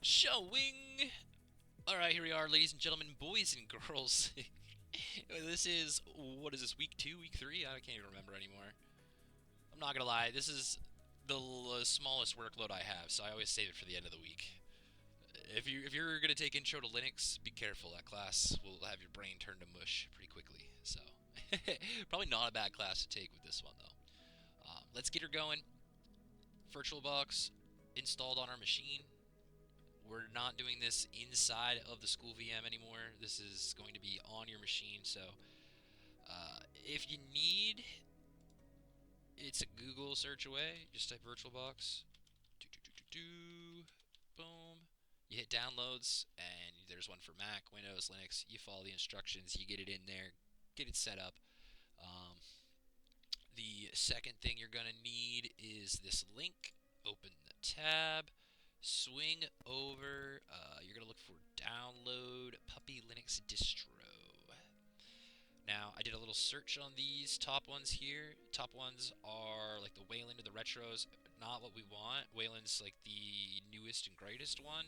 Showing! Alright, here we are, ladies and gentlemen, boys and girls. This is, what is this, week 2, week 3? I can't even remember anymore. I'm not gonna lie, this is the smallest workload I have, so I always save it for the end of the week. If you're gonna take Intro to Linux, be careful. That class will have your brain turned to mush pretty quickly. So, probably not a bad class to take with this one though. Let's get her going. Virtualbox installed on our machine. We're not doing this inside of the school VM anymore. This is going to be on your machine. So if you need, it's a Google search away. Just type VirtualBox. Boom. You hit downloads, and there's one for Mac, Windows, Linux. You follow the instructions. You get it in there. Get it set up. Um, the second thing you're going to need is this link. Open the tab. Swing over. You're going to look for download Puppy Linux distro. Now, I did a little search on these top ones here. Top ones are like the Wayland or the Retros. Not what we want. Wayland's like the newest and greatest one.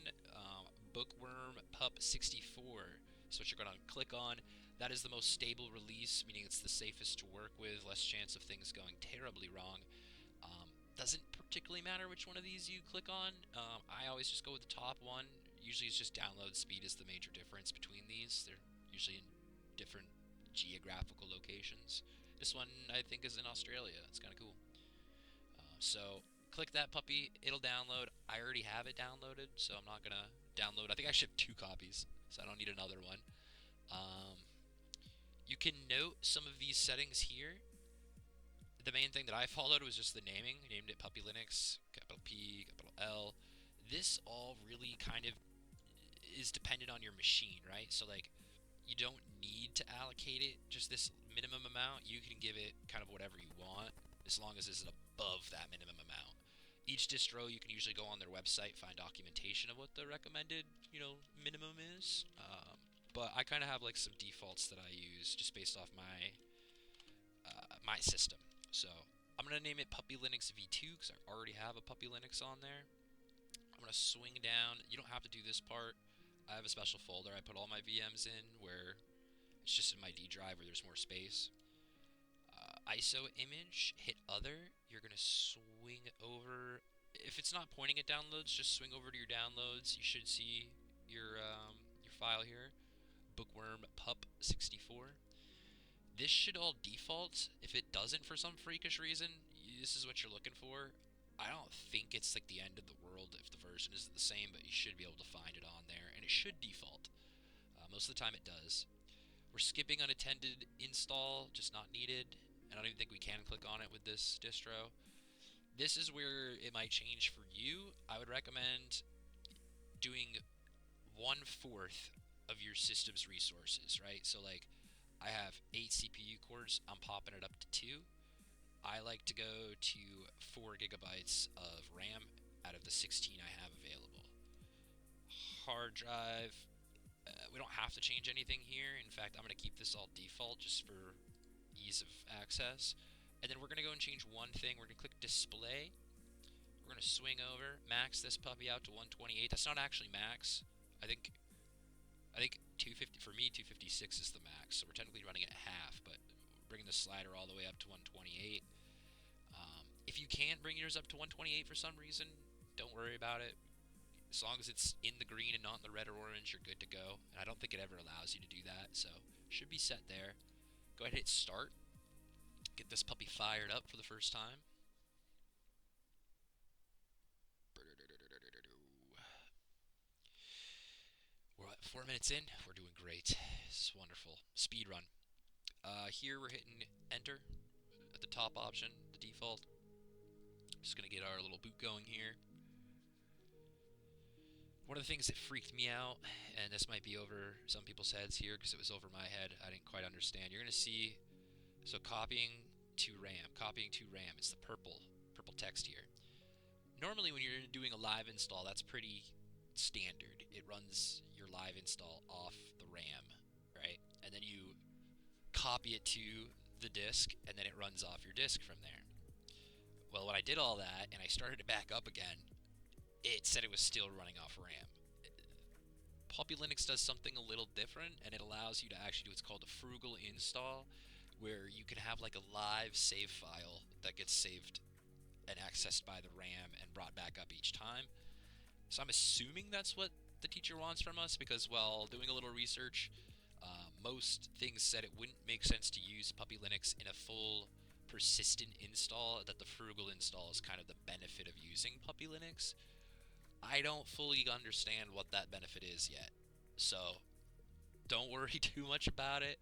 Bookworm Pup 64 is what you're going to click on. That is the most stable release, meaning it's the safest to work with, less chance of things going terribly wrong. Doesn't particularly matter which one of these you click on. I always just go with the top one. Usually it's just download speed is the major difference between these. They're usually in different geographical locations. This one I think is in Australia. It's kind of cool. So click that puppy. It'll download. I already have it downloaded, so I'm not going to download. I think I shipped 2 copies, so I don't need another one. You can note some of these settings here. The main thing that I followed was just the naming. I named it Puppy Linux, capital P, capital L. This all really kind of is dependent on your machine, right? So like, you don't need to allocate it just this minimum amount. You can give it kind of whatever you want, as long as it's above that minimum amount. Each distro, you can usually go on their website, find documentation of what the recommended, minimum is. But I kind of have like some defaults that I use just based off my system. So I'm going to name it Puppy Linux V2 because I already have a Puppy Linux on there. I'm going to swing down. You don't have to do this part. I have a special folder I put all my VMs in where it's just in my D drive where there's more space. ISO image, hit other. You're going to swing over. If it's not pointing at downloads, just swing over to your downloads. You should see your file here. Bookworm Pup 64. This should all default. If it doesn't for some freakish reason, this is what you're looking for. I don't think it's like the end of the world if the version is the same, but you should be able to find it on there, and it should default. Most of the time it does. We're skipping unattended install, just not needed. I don't even think we can click on it with this distro. This is where it might change for you. I would recommend doing 1/4 of your system's resources, right? So like, I have 8 CPU cores, I'm popping it up to 2. I like to go to 4 gigabytes of RAM out of the 16 I have available. Hard drive, we don't have to change anything here. In fact, I'm going to keep this all default just for ease of access. And then we're going to go and change one thing. We're going to click display. We're going to swing over, max this puppy out to 128. That's not actually max. I think 250 for me. 256 is the max, so we're technically running it at half, but bringing the slider all the way up to 128. If you can't bring yours up to 128 for some reason, don't worry about it. As long as it's in the green and not in the red or orange, you're good to go. And I don't think it ever allows you to do that, so should be set there. Go ahead and hit start. Get this puppy fired up for the first time. We're at 4 minutes in. We're doing great. This is wonderful. Speed run. Here we're hitting enter at the top option, the default. Just gonna get our little boot going here. One of the things that freaked me out, and this might be over some people's heads here because it was over my head, I didn't quite understand. You're gonna see, so copying to RAM, it's the purple text here. Normally when you're doing a live install, that's pretty standard. It runs your live install off the RAM, right? And then you copy it to the disk, and then it runs off your disk from there. Well, when I did all that and I started it back up again, it said it was still running off RAM. Puppy Linux does something a little different, and it allows you to actually do what's called a frugal install, where you can have like a live save file that gets saved and accessed by the RAM and brought back up each time. So I'm assuming that's what the teacher wants from us, because while doing a little research, most things said it wouldn't make sense to use Puppy Linux in a full persistent install, that the frugal install is kind of the benefit of using Puppy Linux. I don't fully understand what that benefit is yet, so don't worry too much about it.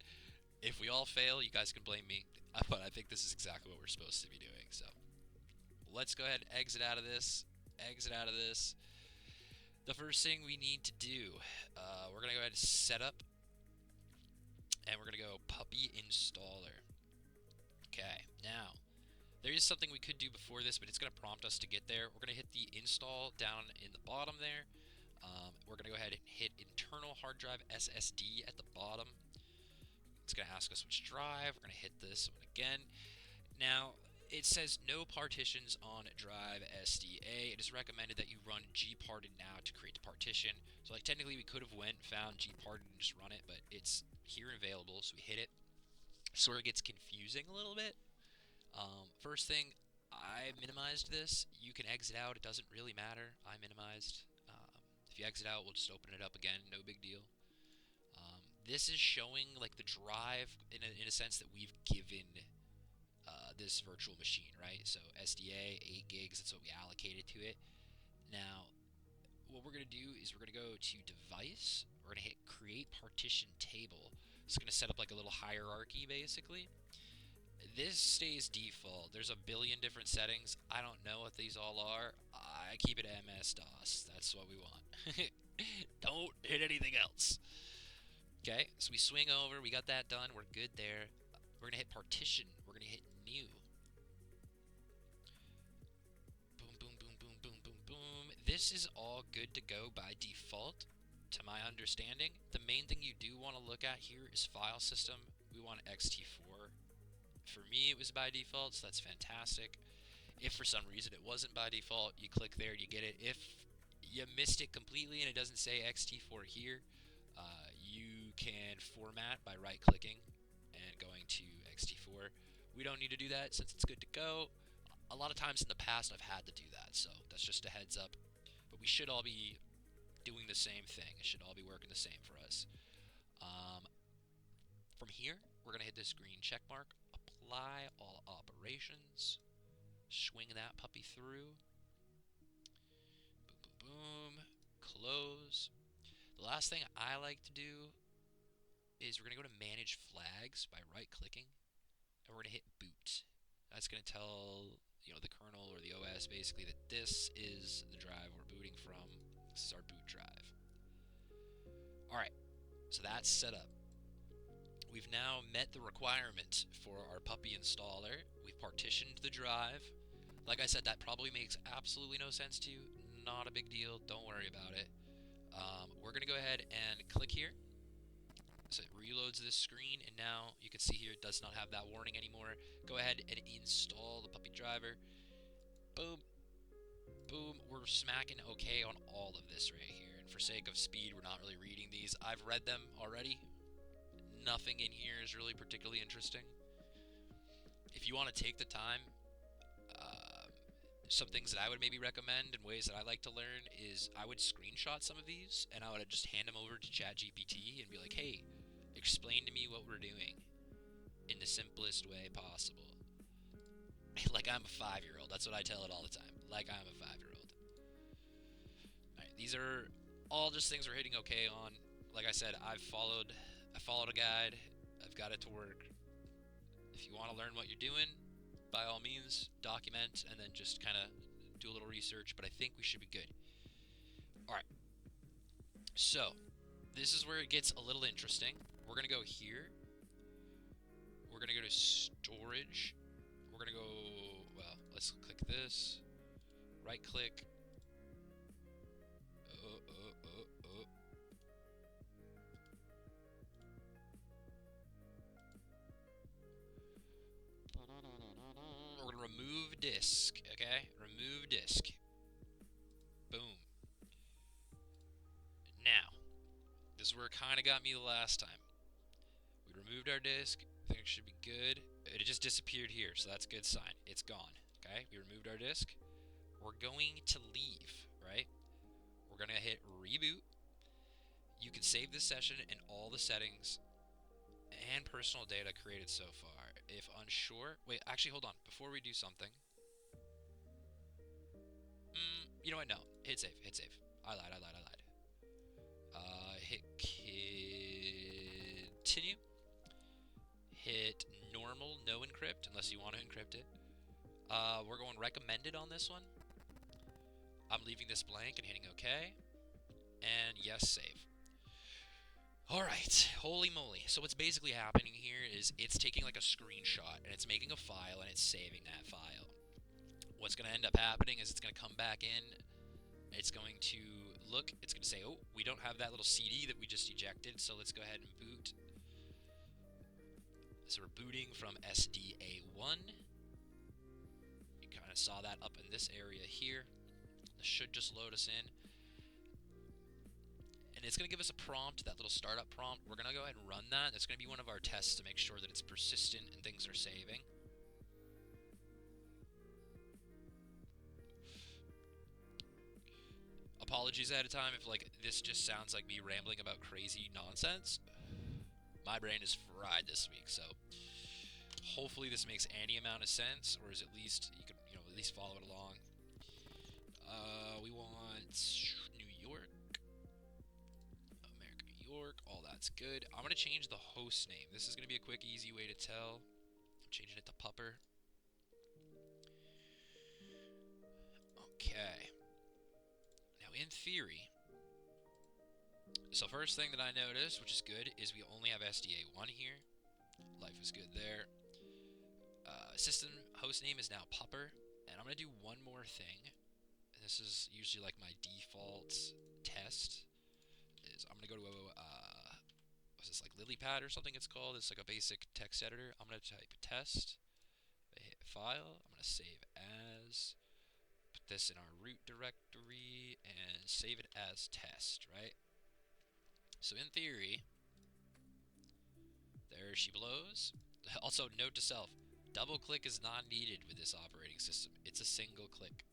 If we all fail, you guys can blame me, but I think this is exactly what we're supposed to be doing. So let's go ahead and exit out of this. Exit out of this. The first thing we need to do, we're going to go ahead and set up, and we're going to go puppy installer. Okay, now, there is something we could do before this, but it's going to prompt us to get there. We're going to hit the install down in the bottom there. We're going to go ahead and hit internal hard drive SSD at the bottom. It's going to ask us which drive. We're going to hit this one again. Now, it says no partitions on drive SDA. It is recommended that you run gparted now to create the partition. So like technically we could have went and found gparted and just run it, but it's here and available, so we hit it. So it gets confusing a little bit. First thing, I minimized this. You can exit out, it doesn't really matter. I minimized. If you exit out, we'll just open it up again, no big deal. This is showing like the drive in a sense that we've given this virtual machine, right? So SDA, 8 gigs, that's what we allocated to it. Now, what we're going to do is we're going to go to device, we're going to hit create partition table. It's going to set up like a little hierarchy basically. This stays default. There's a billion different settings. I don't know what these all are. I keep it MS-DOS. That's what we want. Don't hit anything else. Okay, so we swing over. We got that done. We're good there. We're going to hit partition. We're going to hit new. Boom, boom, boom, boom, boom, boom, boom. This is all good to go by default, to my understanding. The main thing you do want to look at here is file system. We want ext4. For me, it was by default, so that's fantastic. If for some reason it wasn't by default, you click there, you get it. If you missed it completely and it doesn't say ext4 here, you can format by right-clicking and going to ext4. We don't need to do that since it's good to go. A lot of times in the past I've had to do that, so that's just a heads up. But we should all be doing the same thing. It should all be working the same for us. From here, we're going to hit this green check mark, apply all operations, swing that puppy through, boom, boom, boom, close. The last thing I like to do is we're going to go to manage flags by right-clicking, and we're going to hit boot. That's going to tell the kernel or the OS basically that this is the drive we're booting from. This is our boot drive. Alright, so that's set up. We've now met the requirement for our puppy installer. We've partitioned the drive. Like I said, that probably makes absolutely no sense to you. Not a big deal. Don't worry about it. We're going to go ahead and click here. So it reloads this screen, and now you can see here it does not have that warning anymore. Go ahead and install the puppy driver. Boom. Boom. We're smacking okay on all of this right here. And for sake of speed, we're not really reading these. I've read them already. Nothing in here is really particularly interesting. If you want to take the time, some things that I would maybe recommend and ways that I like to learn is I would screenshot some of these and I would just hand them over to ChatGPT and be like, hey, explain to me what we're doing in the simplest way possible. Like I'm a 5-year-old. That's what I tell it all the time. Like I'm a 5-year-old. Alright, these are all just things we're hitting okay on. Like I said, I followed a guide. I've got it to work. If you want to learn what you're doing, by all means, document and then just kind of do a little research, but I think we should be good. Alright, so this is where it gets a little interesting. We're going to go here. We're going to go to storage. We're going to go, well, let's click this. Right click. We're going to remove disk, okay? Remove disk. Boom. Now, is where it kind of got me the last time. We removed our disk. I think it should be good. It just disappeared here, so that's a good sign. It's gone. Okay, we removed our disk. We're going to leave, right? We're going to hit reboot. You can save this session in all the settings and personal data created so far. If unsure, wait, actually, hold on. Before we do something, you know what? No, hit save. Hit save. I lied. Hit continue. Hit normal, no encrypt, unless you want to encrypt it. We're going recommended on this one. I'm leaving this blank and hitting OK. And yes, save. Alright, holy moly. So what's basically happening here is it's taking like a screenshot and it's making a file and it's saving that file. What's going to end up happening is it's going to come back in. It's going to look, it's going to say, oh, we don't have that little CD that we just ejected, so let's go ahead and boot. So we're booting from SDA1. You kind of saw that up in this area here. This should just load us in. And it's going to give us a prompt, that little startup prompt. We're going to go ahead and run that. That's going to be one of our tests to make sure that it's persistent and things are saving. Apologies ahead of time if like this just sounds like me rambling about crazy nonsense. My brain is fried this week, so hopefully this makes any amount of sense, or is at least you can at least follow it along. We want New York, America, New York. All that's good. I'm gonna change the host name. This is gonna be a quick, easy way to tell. I'm changing it to Pupper. Okay. Now, in theory, so first thing that I noticed, which is good, is we only have SDA1 here. Life is good there. System host name is now Pupper, and I'm gonna do one more thing. This is usually like my default test. Is I'm gonna go to what's this, like LilyPad or something it's called? It's like a basic text editor. I'm gonna type test. I hit file. I'm gonna save as. Put this in our root directory and save it as test. Right. So in theory, there she blows. Also, note to self: double click is not needed with this operating system. It's a single click.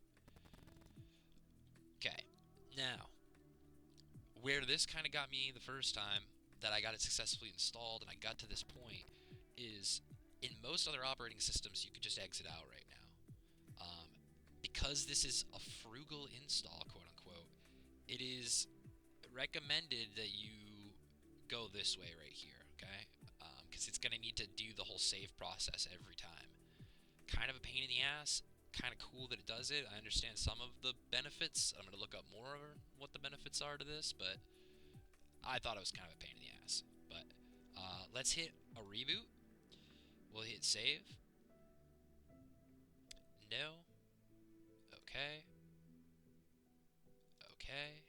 Okay, now, where this kind of got me the first time that I got it successfully installed and I got to this point is in most other operating systems you could just exit out right now. Because this is a frugal install, quote unquote, it is recommended that you go this way right here, okay? Because it's going to need to do the whole save process every time. Kind of a pain in the ass. Kind of cool that it does it. I understand some of the benefits. I'm going to look up more of what the benefits are to this, but I thought it was kind of a pain in the ass. But let's hit a reboot. We'll hit save. No. Okay. Okay.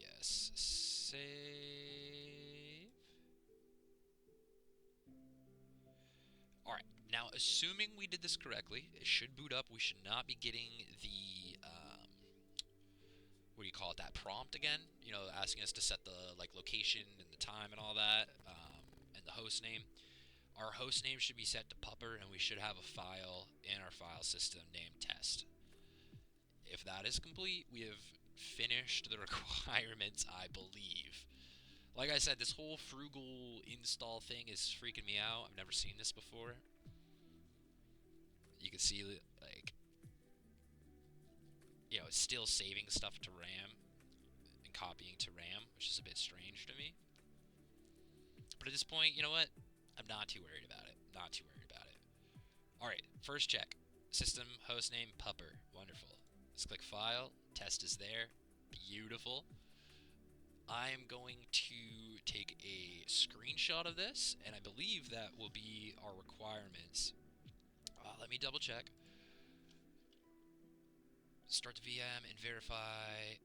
Yes. Save. Alright. Now, assuming we did this correctly, it should boot up. We should not be getting the, what do you call it, that prompt again? Asking us to set the location and the time and all that, and the host name. Our host name should be set to Pupper, and we should have a file in our file system named test. If that is complete, we have finished the requirements, I believe. Like I said, this whole frugal install thing is freaking me out. I've never seen this before. You can see, it's still saving stuff to RAM and copying to RAM, which is a bit strange to me. But at this point, you know what? I'm not too worried about it. Alright, first check. System hostname Pupper. Wonderful. Let's click File. Test is there. Beautiful. I'm going to take a screenshot of this, and I believe that will be our requirements. Let me double check. Start the VM and verify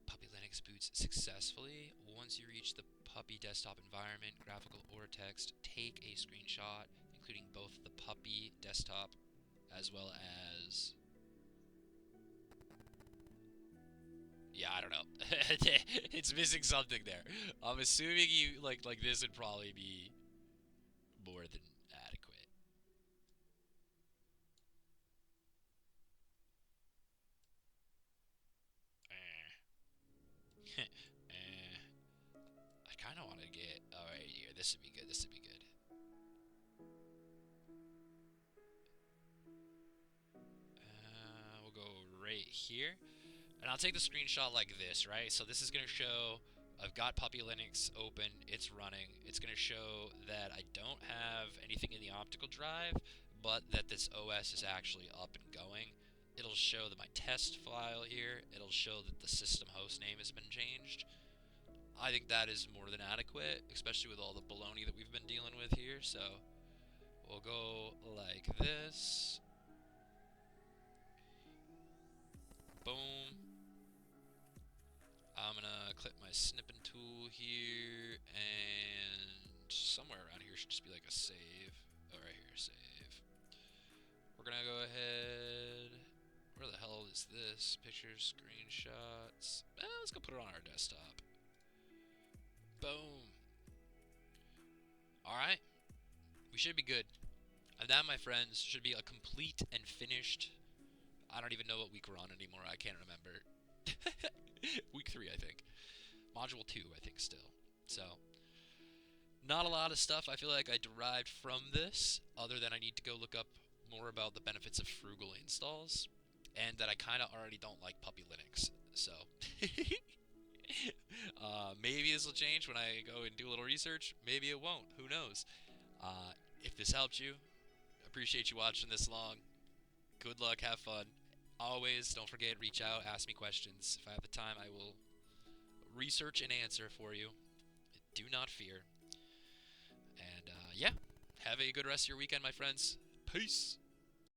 Puppy Linux boots successfully. Once you reach the Puppy desktop environment, graphical or text, take a screenshot, including both the Puppy desktop as well as Yeah, I don't know. It's missing something there. I'm assuming you like this would probably be more than adequate. Eh. I kind of want to get. All right, here. This would be good. This would be good. We'll go right here. And I'll take the screenshot like this, right? So this is going to show I've got Puppy Linux open, it's running. It's going to show that I don't have anything in the optical drive, but that this OS is actually up and going. It'll show that my test file here, it'll show that the system host name has been changed. I think that is more than adequate, especially with all the baloney that we've been dealing with here. So we'll go like this. Boom. I'm gonna click my snipping tool here, and somewhere around here should just be like a save. Oh, right here, save. We're gonna go ahead. Where the hell is this? Pictures, screenshots. Let's go put it on our desktop. Boom. Alright, we should be good. And that, my friends, should be a complete and finished. I don't even know what week we're on anymore. I can't remember. Week 3, I think. Module 2, I think, still. So, not a lot of stuff I feel like I derived from this, other than I need to go look up more about the benefits of frugal installs, and that I kind of already don't like Puppy Linux. So, maybe this will change when I go and do a little research. Maybe it won't. Who knows? If this helped you, appreciate you watching this long. Good luck. Have fun. Always, don't forget, reach out, ask me questions. If I have the time, I will research and answer for you. Do not fear. And yeah, have a good rest of your weekend, my friends. Peace.